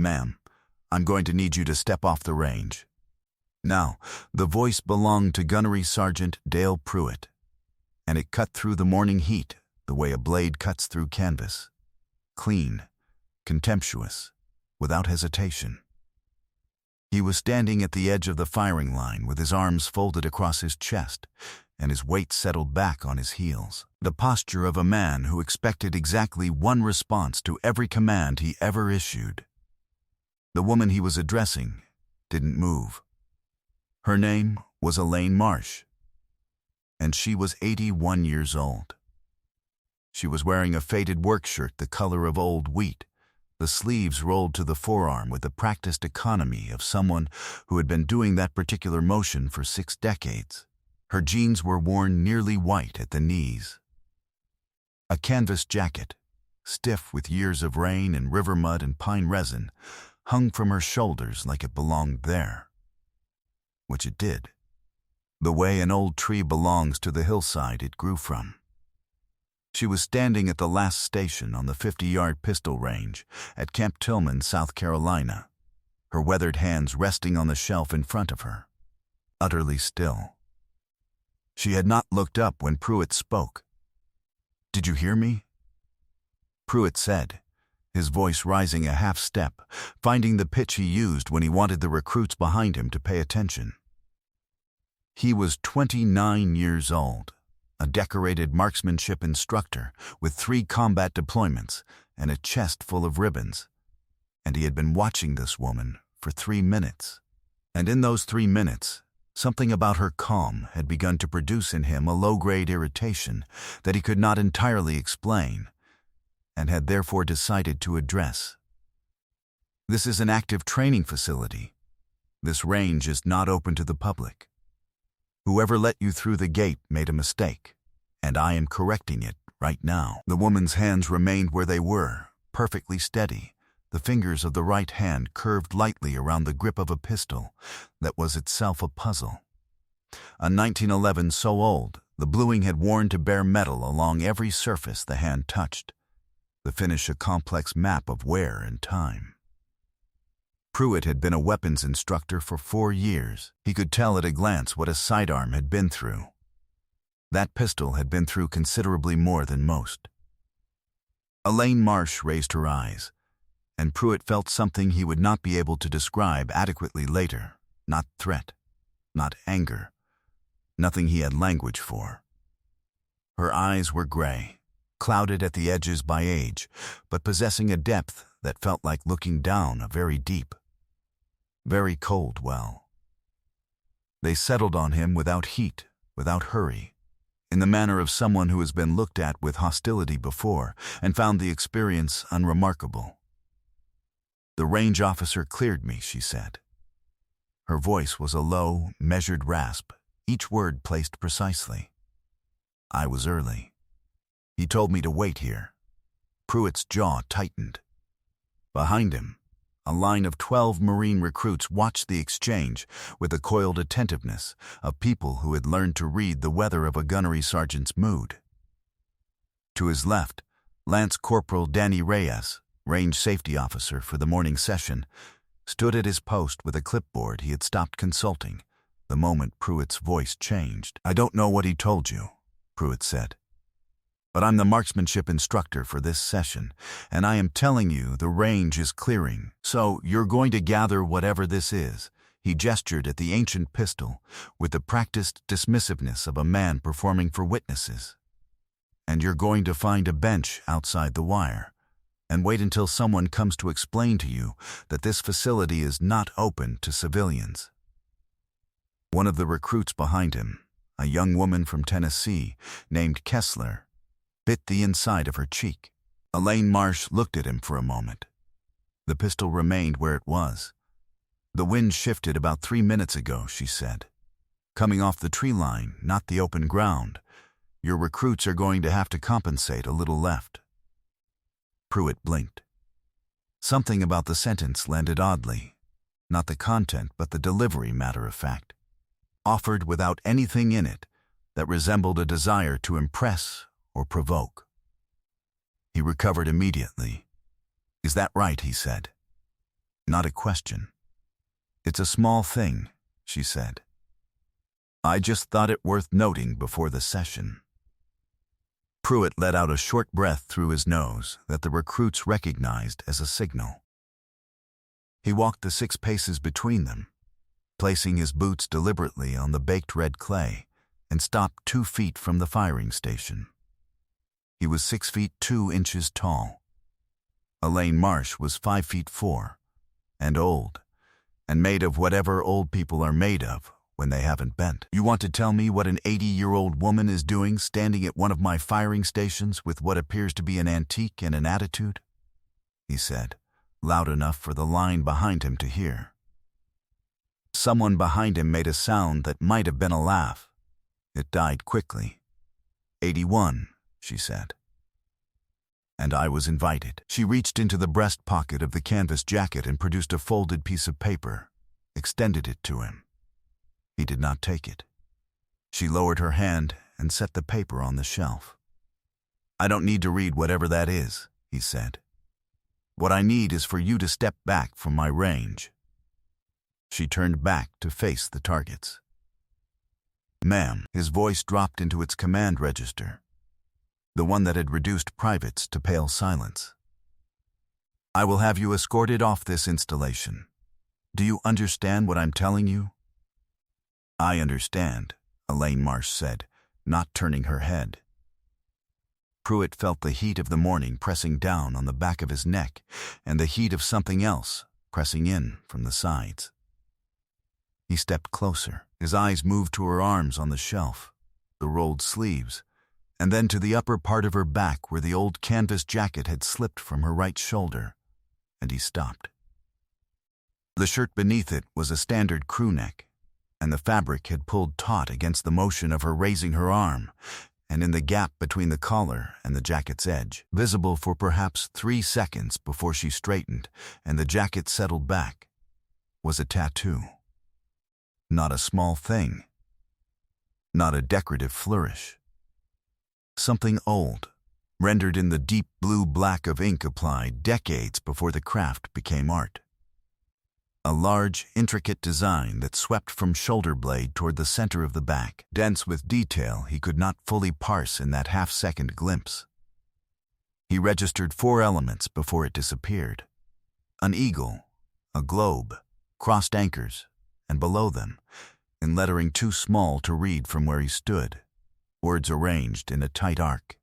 "Ma'am, I'm going to need you to step off the range." Now, the voice belonged to Gunnery Sergeant Dale Pruitt, and it cut through the morning heat the way a blade cuts through canvas. Clean, contemptuous, without hesitation. He was standing at the edge of the firing line with his arms folded across his chest and his weight settled back on his heels. The posture of a man who expected exactly one response to every command he ever issued. The woman he was addressing didn't move. Her name was Elaine Marsh, and she was 81 years old. She was wearing a faded work shirt the color of old wheat, the sleeves rolled to the forearm with the practiced economy of someone who had been doing that particular motion for 6 decades. Her jeans were worn nearly white at the knees. A canvas jacket, stiff with years of rain and river mud and pine resin, hung from her shoulders like it belonged there. Which it did, the way an old tree belongs to the hillside it grew from. She was standing at the last station on the 50-yard pistol range at Camp Tillman, South Carolina, her weathered hands resting on the shelf in front of her, utterly still. She had not looked up when Pruitt spoke. "Did you hear me?" Pruitt said, his voice rising a half step, finding the pitch he used when he wanted the recruits behind him to pay attention. He was 29 years old, a decorated marksmanship instructor with 3 combat deployments and a chest full of ribbons, and he had been watching this woman for 3 minutes. And in those 3 minutes, something about her calm had begun to produce in him a low-grade irritation that he could not entirely explain, and had therefore decided to address. "This is an active training facility. This range is not open to the public. Whoever let you through the gate made a mistake, and I am correcting it right now." The woman's hands remained where they were, perfectly steady, the fingers of the right hand curved lightly around the grip of a pistol that was itself a puzzle. A 1911 so old, the bluing had worn to bare metal along every surface the hand touched, the finish a complex map of wear and time. Pruitt had been a weapons instructor for 4 years. He could tell at a glance what a sidearm had been through. That pistol had been through considerably more than most. Elaine Marsh raised her eyes, and Pruitt felt something he would not be able to describe adequately later. Not threat, not anger, nothing he had language for. Her eyes were gray, clouded at the edges by age, but possessing a depth that felt like looking down a very deep, very cold well. They settled on him without heat, without hurry, in the manner of someone who has been looked at with hostility before and found the experience unremarkable. "The range officer cleared me," she said. Her voice was a low, measured rasp, each word placed precisely. "I was early. He told me to wait here." Pruitt's jaw tightened. Behind him, a line of 12 Marine recruits watched the exchange with the coiled attentiveness of people who had learned to read the weather of a gunnery sergeant's mood. To his left, Lance Corporal Danny Reyes, range safety officer for the morning session, stood at his post with a clipboard he had stopped consulting the moment Pruitt's voice changed. "I don't know what he told you," Pruitt said, "but I'm the marksmanship instructor for this session, and I am telling you the range is clearing. So you're going to gather whatever this is." He gestured at the ancient pistol with the practiced dismissiveness of a man performing for witnesses. "And you're going to find a bench outside the wire, and wait until someone comes to explain to you that this facility is not open to civilians." One of the recruits behind him, a young woman from Tennessee named Kessler, bit the inside of her cheek. Elaine Marsh looked at him for a moment. The pistol remained where it was. "The wind shifted about 3 minutes ago," she said. "Coming off the tree line, not the open ground. Your recruits are going to have to compensate a little left." Pruitt blinked. Something about the sentence landed oddly, not the content but the delivery matter of fact, offered without anything in it that resembled a desire to impress or provoke. He recovered immediately. "Is that right?" he said. not a question. "It's a small thing," she said. "I just thought it worth noting before the session." Pruitt let out a short breath through his nose that the recruits recognized as a signal. He walked the 6 paces between them, placing his boots deliberately on the baked red clay, and stopped 2 feet from the firing station. He was 6 feet 2 inches tall. Elaine Marsh was 5 feet 4, and old, and made of whatever old people are made of when they haven't bent. "You want to tell me what an 80-year-old woman is doing standing at one of my firing stations with what appears to be an antique and an attitude?" he said, loud enough for the line behind him to hear. Someone behind him made a sound that might have been a laugh. It died quickly. 81, she said. And I was invited. She reached into the breast pocket of the canvas jacket and produced a folded piece of paper, extended it to him. He did not take it. She lowered her hand and set the paper on the shelf. "I don't need to read whatever that is," he said. "What I need is for you to step back from my range." She turned back to face the targets. "Ma'am," his voice dropped into its command register, the one that had reduced privates to pale silence. "I will have you escorted off this installation. Do you understand what I'm telling you?" "I understand," Elaine Marsh said, not turning her head. Pruitt felt the heat of the morning pressing down on the back of his neck and the heat of something else pressing in from the sides. He stepped closer. His eyes moved to her arms on the shelf, the rolled sleeves, and then to the upper part of her back where the old canvas jacket had slipped from her right shoulder, and he stopped. The shirt beneath it was a standard crew neck, and the fabric had pulled taut against the motion of her raising her arm, and in the gap between the collar and the jacket's edge, visible for perhaps 3 seconds before she straightened and the jacket settled back, was a tattoo. Not a small thing. Not a decorative flourish. Something old, rendered in the deep blue-black of ink applied decades before the craft became art. A large, intricate design that swept from shoulder blade toward the center of the back, dense with detail he could not fully parse in that half-second glimpse. He registered 4 elements before it disappeared. An eagle, a globe, crossed anchors, and below them, in lettering too small to read from where he stood, words arranged in a tight arc.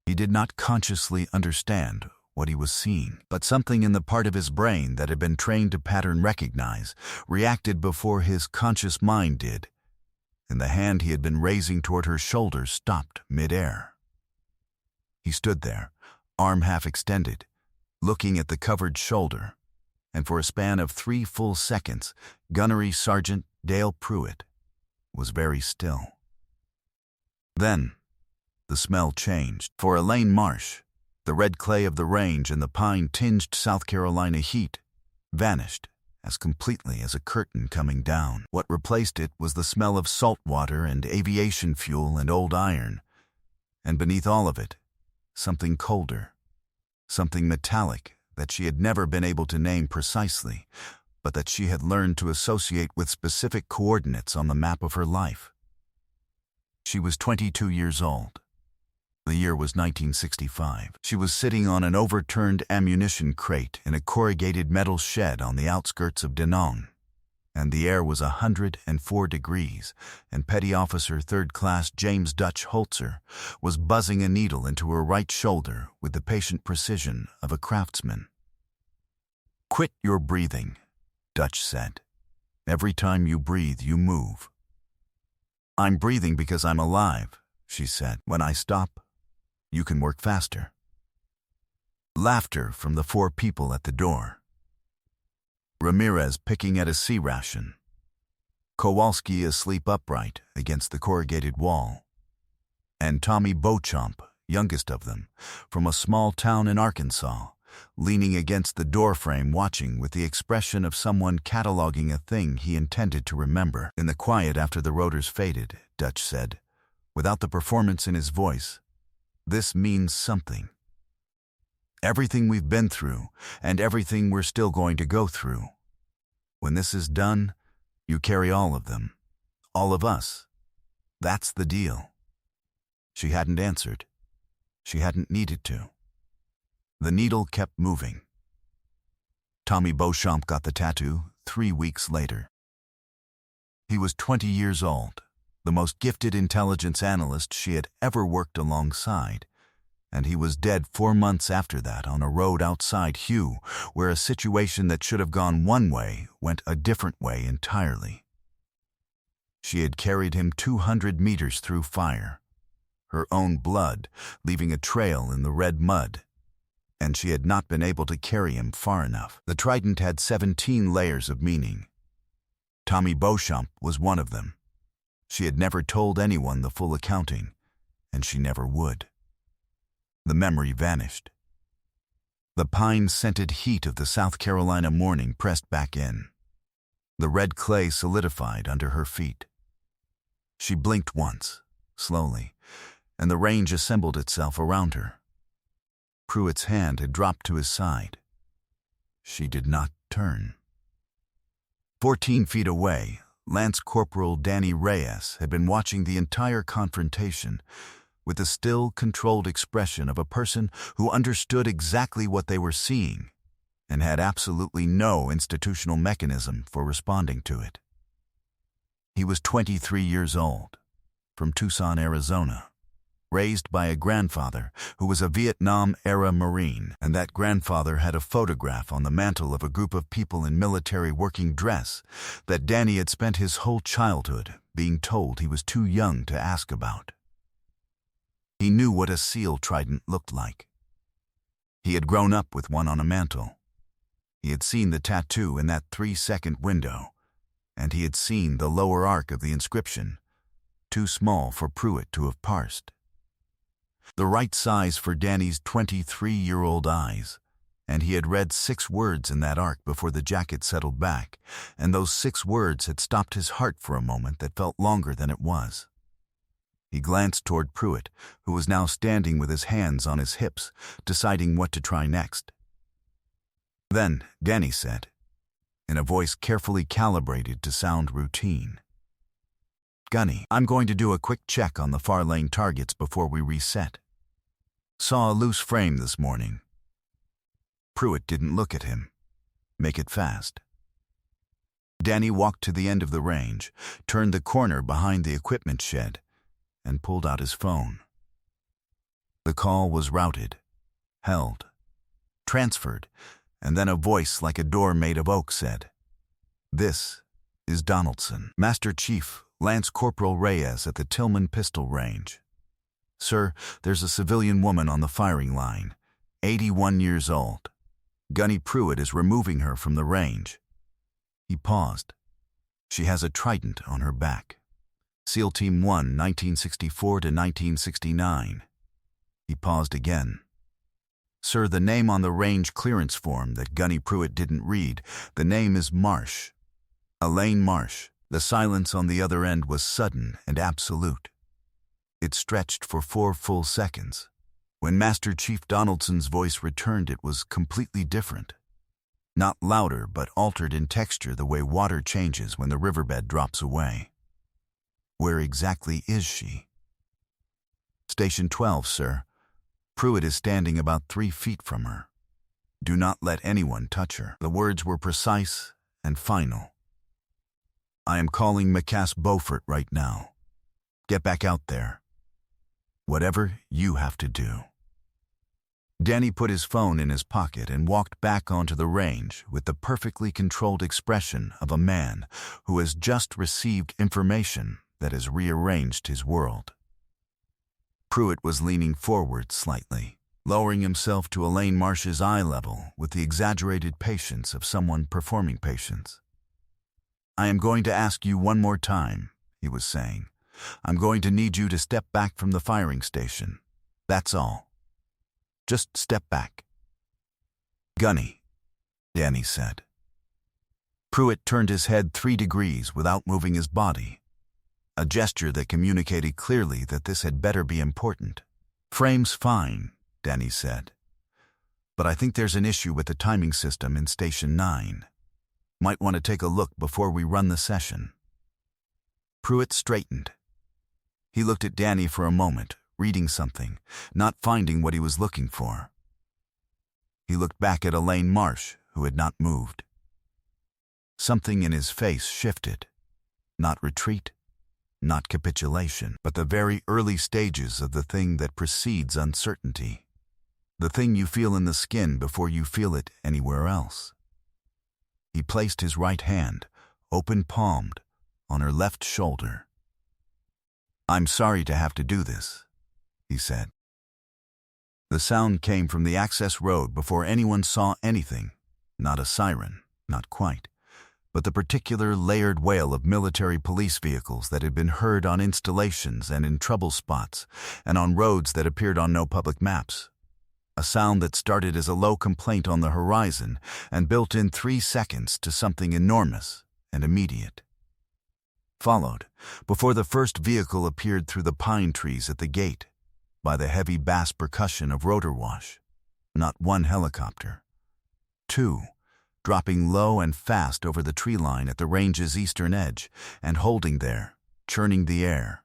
He did not consciously understand what he was seeing, but something in the part of his brain that had been trained to pattern recognize reacted before his conscious mind did, and the hand he had been raising toward her shoulder stopped mid-air. He stood there, arm half extended, looking at the covered shoulder, and for a span of 3 full seconds, Gunnery Sergeant Dale Pruitt was very still. Then, the smell changed. For Elaine Marsh, the red clay of the range and the pine-tinged South Carolina heat vanished as completely as a curtain coming down. What replaced it was the smell of salt water and aviation fuel and old iron, and beneath all of it, something colder, something metallic that she had never been able to name precisely, but that she had learned to associate with specific coordinates on the map of her life. She was 22 years old. The year was 1965. She was sitting on an overturned ammunition crate in a corrugated metal shed on the outskirts of Danone, and the air was 104 degrees, and Petty Officer 3rd Class James Dutch Holzer was buzzing a needle into her right shoulder with the patient precision of a craftsman. "Quit your breathing," Dutch said. "Every time you breathe, you move." "I'm breathing because I'm alive," she said. "When I stop, you can work faster." Laughter from the 4 people at the door. Ramirez picking at a sea ration. Kowalski asleep upright against the corrugated wall. And Tommy Beauchamp, youngest of them, from a small town in Arkansas, leaning against the doorframe watching with the expression of someone cataloging a thing he intended to remember. In the quiet after the rotors faded, Dutch said, without the performance in his voice, "This means something. Everything we've been through, and everything we're still going to go through. When this is done, you carry all of them. All of us. That's the deal." She hadn't answered. She hadn't needed to. The needle kept moving. Tommy Bootcamp got the tattoo 3 weeks later. He was 20 years old, the most gifted intelligence analyst she had ever worked alongside, and he was dead 4 months after that on a road outside Hugh, where a situation that should have gone one way went a different way entirely. She had carried him 200 meters through fire, her own blood leaving a trail in the red mud, and she had not been able to carry him far enough. The trident had 17 layers of meaning. Tommy Bootcamp was one of them. She had never told anyone the full accounting, and she never would. The memory vanished. The pine-scented heat of the South Carolina morning pressed back in. The red clay solidified under her feet. She blinked once, slowly, and the range assembled itself around her. Pruitt's hand had dropped to his side. She did not turn. 14 feet away, Lance Corporal Danny Reyes had been watching the entire confrontation with the still, controlled expression of a person who understood exactly what they were seeing and had absolutely no institutional mechanism for responding to it. He was 23 years old, from Tucson, Arizona, raised by a grandfather who was a Vietnam-era Marine, and that grandfather had a photograph on the mantle of a group of people in military working dress that Danny had spent his whole childhood being told he was too young to ask about. He knew what a SEAL trident looked like. He had grown up with one on a mantle. He had seen the tattoo in that 3-second window, and he had seen the lower arc of the inscription, too small for Pruitt to have parsed. The right size for Danny's 23-year-old eyes, and he had read 6 words in that arc before the jacket settled back, and those 6 words had stopped his heart for a moment that felt longer than it was. He glanced toward Pruitt, who was now standing with his hands on his hips, deciding what to try next. Then Danny said, in a voice carefully calibrated to sound routine, "Gunny, I'm going to do a quick check on the far lane targets before we reset. Saw a loose frame this morning." Pruitt didn't look at him. "Make it fast." Danny walked to the end of the range, turned the corner behind the equipment shed, and pulled out his phone. The call was routed, held, transferred, and then a voice like a door made of oak said, "This is Donaldson, Master Chief Lance Corporal Reyes at the Tillman Pistol Range. Sir, there's a civilian woman on the firing line, 81 years old. Gunny Pruitt is removing her from the range." He paused. "She has a trident on her back. SEAL Team 1, 1964 to 1969. He paused again. "Sir, the name on the range clearance form that Gunny Pruitt didn't read, the name is Marsh. Elaine Marsh." The silence on the other end was sudden and absolute. It stretched for 4 full seconds. When Master Chief Donaldson's voice returned, it was completely different. Not louder, but altered in texture the way water changes when the riverbed drops away. "Where exactly is she?" "Station 12, sir. Pruitt is standing about 3 feet from her. Do not let anyone touch her." The words were precise and final. "I am calling Macass Beaufort right now. Get back out there. Whatever you have to do." Danny put his phone in his pocket and walked back onto the range with the perfectly controlled expression of a man who has just received information that has rearranged his world. Pruitt was leaning forward slightly, lowering himself to Elaine Marsh's eye level with the exaggerated patience of someone performing patience. "I am going to ask you one more time," he was saying. "I'm going to need you to step back from the firing station. That's all. Just step back." "Gunny," Danny said. Pruitt turned his head 3 degrees without moving his body, a gesture that communicated clearly that this had better be important. "Frame's fine," Danny said. but I think there's an issue with the timing system in Station 9. Might want to take a look before we run the session." Pruitt straightened. He looked at Danny for a moment, reading something, not finding what he was looking for. He looked back at Elaine Marsh, who had not moved. Something in his face shifted. Not retreat, not capitulation, but the very early stages of the thing that precedes uncertainty. The thing you feel in the skin before you feel it anywhere else. He placed his right hand, open-palmed, on her left shoulder. "I'm sorry to have to do this," he said. The sound came from the access road before anyone saw anything. Not a siren, not quite, but the particular layered wail of military police vehicles that had been heard on installations and in trouble spots, and on roads that appeared on no public maps. A sound that started as a low complaint on the horizon and built in 3 seconds to something enormous and immediate. Followed, before the first vehicle appeared through the pine trees at the gate, by the heavy bass percussion of rotor wash. Not 1 helicopter. 2, dropping low and fast over the tree line at the range's eastern edge and holding there, churning the air.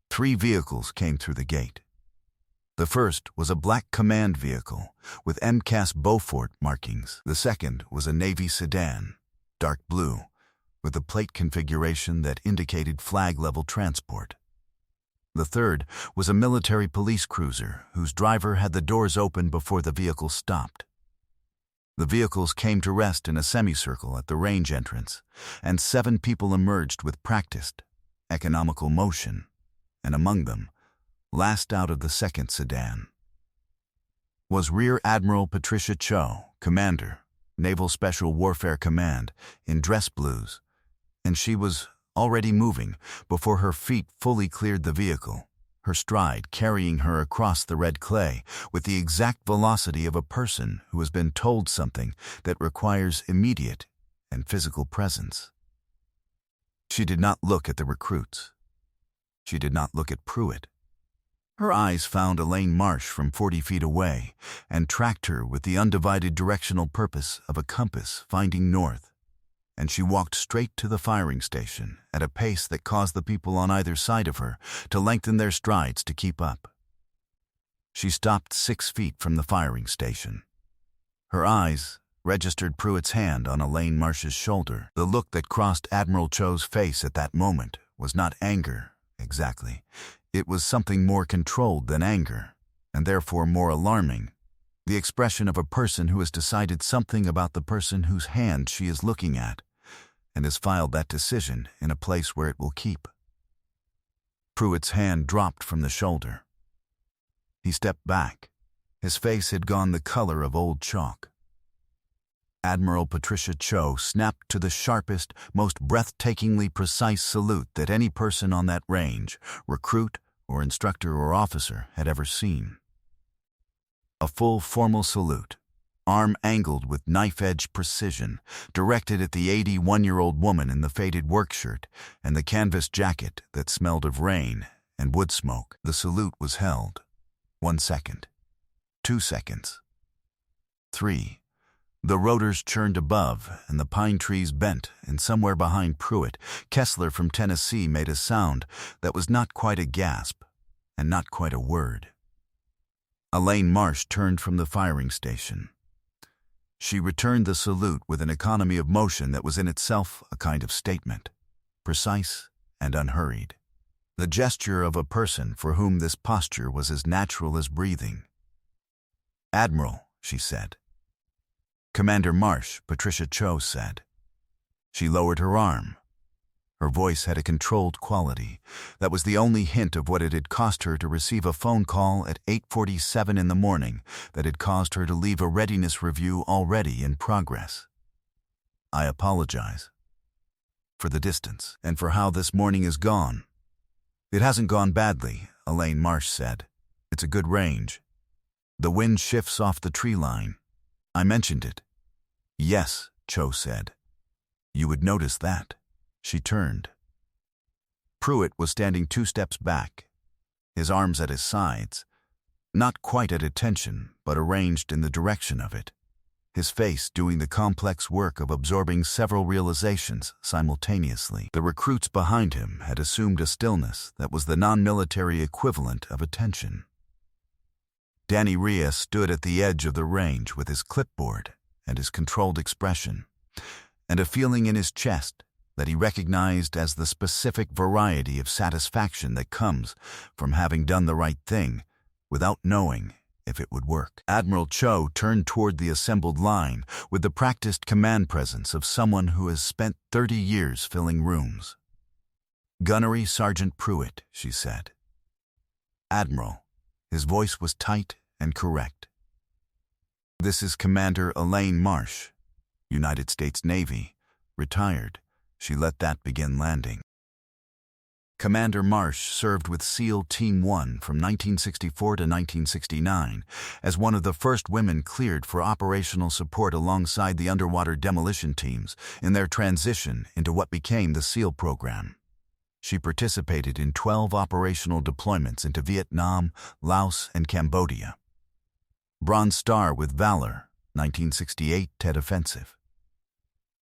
3 vehicles came through the gate. The first was a black command vehicle with MCAS Beaufort markings. The second was a Navy sedan, dark blue, with a plate configuration that indicated flag-level transport. The third was a military police cruiser whose driver had the doors open before the vehicle stopped. The vehicles came to rest in a semicircle at the range entrance, and 7 people emerged with practiced, economical motion, and among them, last out of the second sedan, was Rear Admiral Patricia Cho, Commander, Naval Special Warfare Command, in dress blues, and she was already moving before her feet fully cleared the vehicle, her stride carrying her across the red clay with the exact velocity of a person who has been told something that requires immediate and physical presence. She did not look at the recruits. She did not look at Pruitt. Her eyes found Elaine Marsh from 40 feet away and tracked her with the undivided directional purpose of a compass finding north, and she walked straight to the firing station at a pace that caused the people on either side of her to lengthen their strides to keep up. She stopped 6 feet from the firing station. Her eyes registered Pruitt's hand on Elaine Marsh's shoulder. The look that crossed Admiral Cho's face at that moment was not anger, exactly. It was something more controlled than anger, and therefore more alarming. The expression of a person who has decided something about the person whose hand she is looking at, and has filed that decision in a place where it will keep. Pruitt's hand dropped from the shoulder. He stepped back. His face had gone the color of old chalk. Admiral Patricia Cho snapped to the sharpest, most breathtakingly precise salute that any person on that range, recruit or instructor or officer, had ever seen. A full formal salute, arm angled with knife-edge precision, directed at the 81-year-old woman in the faded work shirt and the canvas jacket that smelled of rain and wood smoke. The salute was held. 1 second. 2 seconds. 3. The rotors churned above, and the pine trees bent, and somewhere behind Pruitt, Kessler from Tennessee made a sound that was not quite a gasp, and not quite a word. Elaine Marsh turned from the firing station. She returned the salute with an economy of motion that was in itself a kind of statement, precise and unhurried. The gesture of a person for whom this posture was as natural as breathing. "Admiral," she said. "Commander Marsh," Patricia Cho said. She lowered her arm. Her voice had a controlled quality. That was the only hint of what it had cost her to receive a phone call at 8:47 in the morning that had caused her to leave a readiness review already in progress. "I apologize for the distance and for how this morning is gone." "It hasn't gone badly," Elaine Marsh said. "It's a good range. The wind shifts off the tree line. I mentioned it." "Yes," Cho said. "You would notice that." She turned. Pruitt was standing 2 steps back, his arms at his sides. not quite at attention, but arranged in the direction of it, his face doing the complex work of absorbing several realizations simultaneously. The recruits behind him had assumed a stillness that was the non-military equivalent of attention. Danny Reyes stood at the edge of the range with his clipboard and his controlled expression, and a feeling in his chest that he recognized as the specific variety of satisfaction that comes from having done the right thing without knowing if it would work. Admiral Cho turned toward the assembled line with the practiced command presence of someone who has spent 30 years filling rooms. "Gunnery Sergeant Pruitt," she said. "Admiral." His voice was tight and correct. "This is Commander Elaine Marsh, United States Navy, retired." She let that begin landing. Commander Marsh served with SEAL Team 1 from 1964 to 1969 as one of the first women cleared for operational support alongside the underwater demolition teams in their transition into what became the SEAL program. She participated in 12 operational deployments into Vietnam, Laos, and Cambodia. Bronze Star with Valor, 1968 Tet Offensive.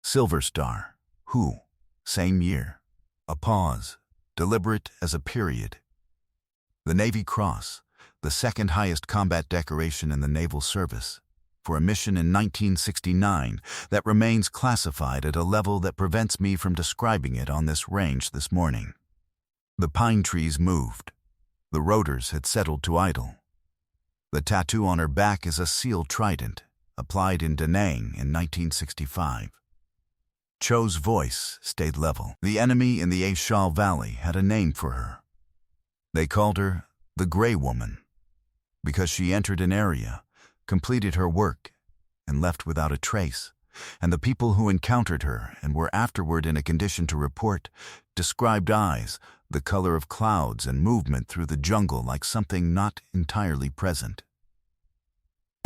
Silver Star, WHO, same year. A pause, deliberate as a period. The Navy Cross, the second highest combat decoration in the naval service, for a mission in 1969 that remains classified at a level that prevents me from describing it on this range this morning. The pine trees moved. The rotors had settled to idle. The tattoo on her back is a SEAL trident, applied in Da Nang in 1965. Cho's voice stayed level. The enemy in the A Shau Valley had a name for her. They called her the Gray Woman, because she entered an area, completed her work, and left without a trace, and the people who encountered her and were afterward in a condition to report described eyes, the color of clouds, and movement through the jungle like something not entirely present.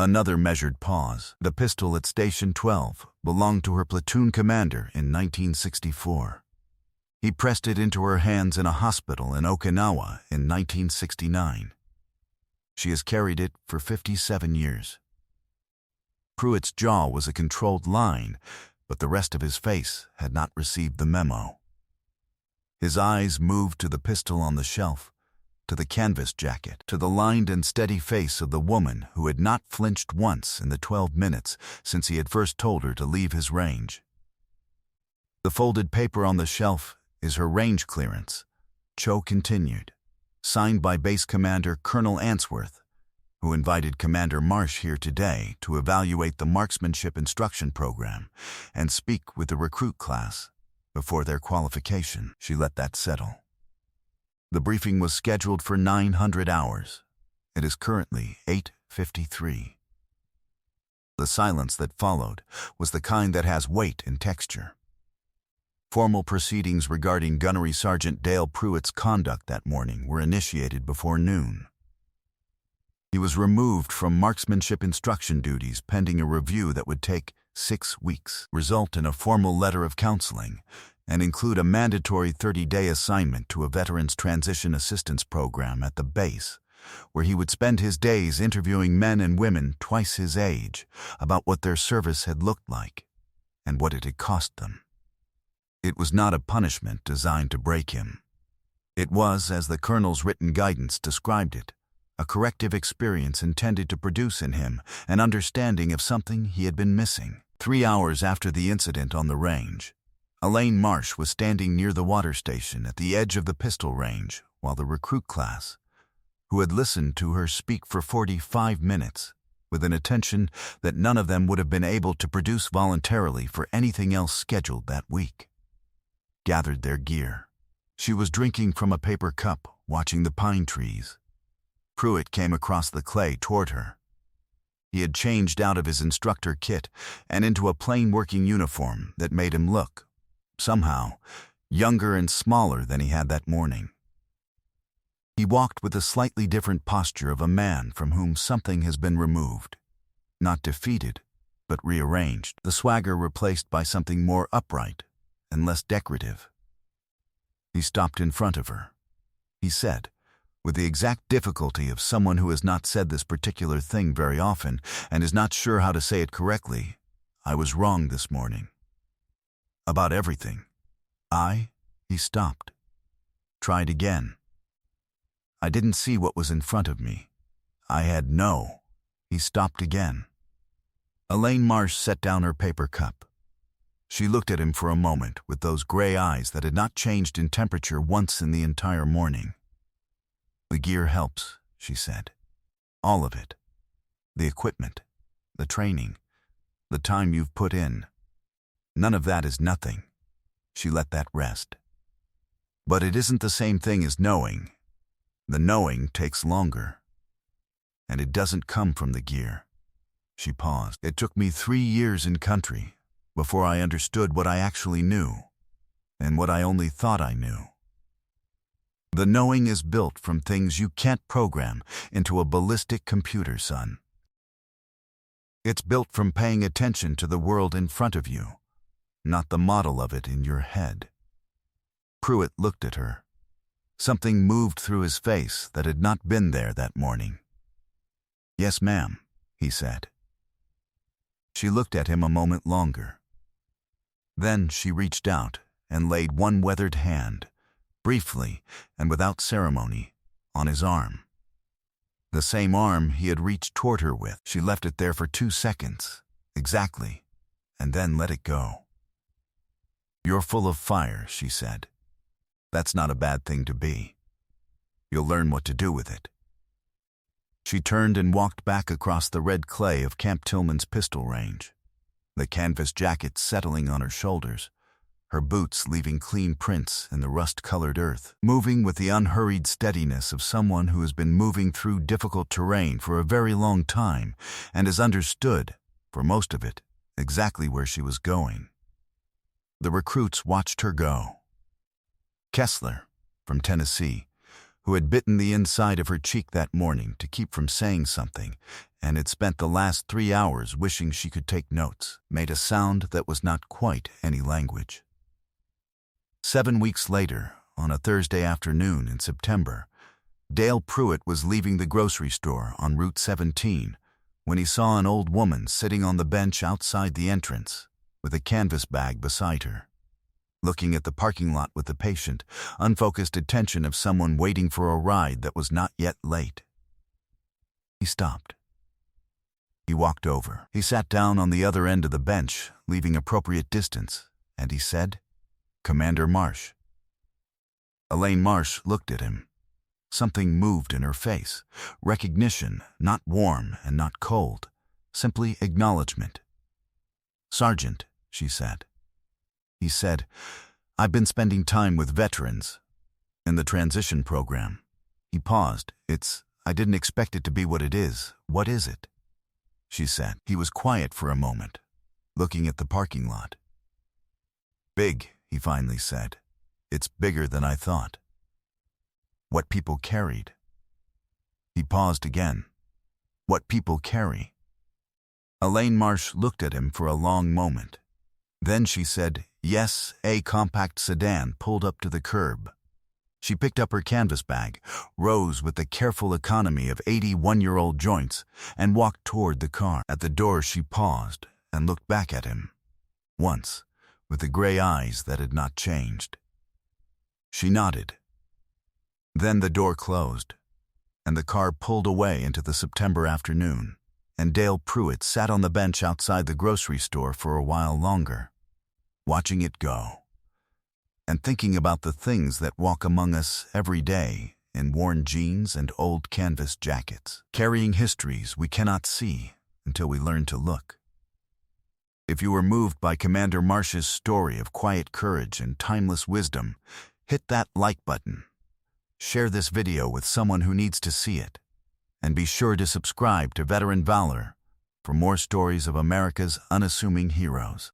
Another measured pause. The pistol at Station 12 belonged to her platoon commander in 1964. He pressed it into her hands in a hospital in Okinawa in 1969. She has carried it for 57 years. Pruitt's jaw was a controlled line, but the rest of his face had not received the memo. His eyes moved to the pistol on the shelf, to the canvas jacket, to the lined and steady face of the woman who had not flinched once in the 12 minutes since he had first told her to leave his range. "The folded paper on the shelf is her range clearance," Cho continued, "signed by Base Commander Colonel Answorth, who invited Commander Marsh here today to evaluate the marksmanship instruction program and speak with the recruit class before their qualification." She let that settle. The briefing was scheduled for 900 hours. It is currently 8:53. The silence that followed was the kind that has weight and texture. Formal proceedings regarding Gunnery Sergeant Dale Pruitt's conduct that morning were initiated before noon. He was removed from marksmanship instruction duties pending a review that would take 6 weeks, result in a formal letter of counseling, and include a mandatory 30-day assignment to a Veterans Transition Assistance Program at the base, where he would spend his days interviewing men and women twice his age about what their service had looked like and what it had cost them. It was not a punishment designed to break him. It was, as the colonel's written guidance described it, a corrective experience intended to produce in him an understanding of something he had been missing. 3 hours after the incident on the range, Elaine Marsh was standing near the water station at the edge of the pistol range while the recruit class, who had listened to her speak for 45 minutes, with an attention that none of them would have been able to produce voluntarily for anything else scheduled that week, gathered their gear. She was drinking from a paper cup, watching the pine trees. Pruitt came across the clay toward her. He had changed out of his instructor kit and into a plain working uniform that made him look, somehow, younger and smaller than he had that morning. He walked with a slightly different posture of a man from whom something has been removed, not defeated, but rearranged, the swagger replaced by something more upright and less decorative. He stopped in front of her. He said, with the exact difficulty of someone who has not said this particular thing very often and is not sure how to say it correctly. I was wrong this morning. About everything. He stopped. Tried again. I didn't see what was in front of me. I had no. He stopped again. Elaine Marsh set down her paper cup. She looked at him for a moment with those gray eyes that had not changed in temperature once in the entire morning. The gear helps, she said. All of it. The equipment, the training, the time you've put in. None of that is nothing. She let that rest. But it isn't the same thing as knowing. The knowing takes longer. And it doesn't come from the gear. She paused. It took me 3 years in country before I understood what I actually knew and what I only thought I knew. The knowing is built from things you can't program into a ballistic computer, son. It's built from paying attention to the world in front of you, not the model of it in your head. Pruitt looked at her. Something moved through his face that had not been there that morning. "Yes, ma'am," he said. She looked at him a moment longer. Then she reached out and laid one weathered hand, briefly and without ceremony, on his arm. The same arm he had reached toward her with. She left it there for 2 seconds, exactly, and then let it go. "You're full of fire," she said. "That's not a bad thing to be. You'll learn what to do with it." She turned and walked back across the red clay of Camp Tillman's pistol range, the canvas jacket settling on her shoulders, her boots leaving clean prints in the rust-colored earth, moving with the unhurried steadiness of someone who has been moving through difficult terrain for a very long time and has understood, for most of it, exactly where she was going. The recruits watched her go. Kessler, from Tennessee, who had bitten the inside of her cheek that morning to keep from saying something and had spent the last 3 hours wishing she could take notes, made a sound that was not quite any language. 7 weeks later, on a Thursday afternoon in September, Dale Pruitt was leaving the grocery store on Route 17 when he saw an old woman sitting on the bench outside the entrance with a canvas bag beside her, looking at the parking lot with the patient, unfocused attention of someone waiting for a ride that was not yet late. He stopped. He walked over. He sat down on the other end of the bench, leaving appropriate distance, and he said, "Commander Marsh." Elaine Marsh looked at him. Something moved in her face. Recognition, not warm and not cold, simply acknowledgement. "Sergeant," she said. He said, "I've been spending time with veterans in the transition program." He paused. I didn't expect it to be what it is. What is it?" she said. He was quiet for a moment, looking at the parking lot. "Big," he finally said. "It's bigger than I thought." "What people carried." He paused again. "What people carry." Elaine Marsh looked at him for a long moment. Then she said, "Yes, a compact sedan pulled up to the curb." She picked up her canvas bag, rose with the careful economy of 81-year-old joints, and walked toward the car. At the door she paused and looked back at him, once, with the gray eyes that had not changed. She nodded. Then the door closed, and the car pulled away into the September afternoon, and Dale Pruitt sat on the bench outside the grocery store for a while longer, watching it go, and thinking about the things that walk among us every day in worn jeans and old canvas jackets, carrying histories we cannot see until we learn to look. If you were moved by Commander Marsh's story of quiet courage and timeless wisdom, hit that like button. Share this video with someone who needs to see it, and be sure to subscribe to Veteran Valor for more stories of America's unassuming heroes.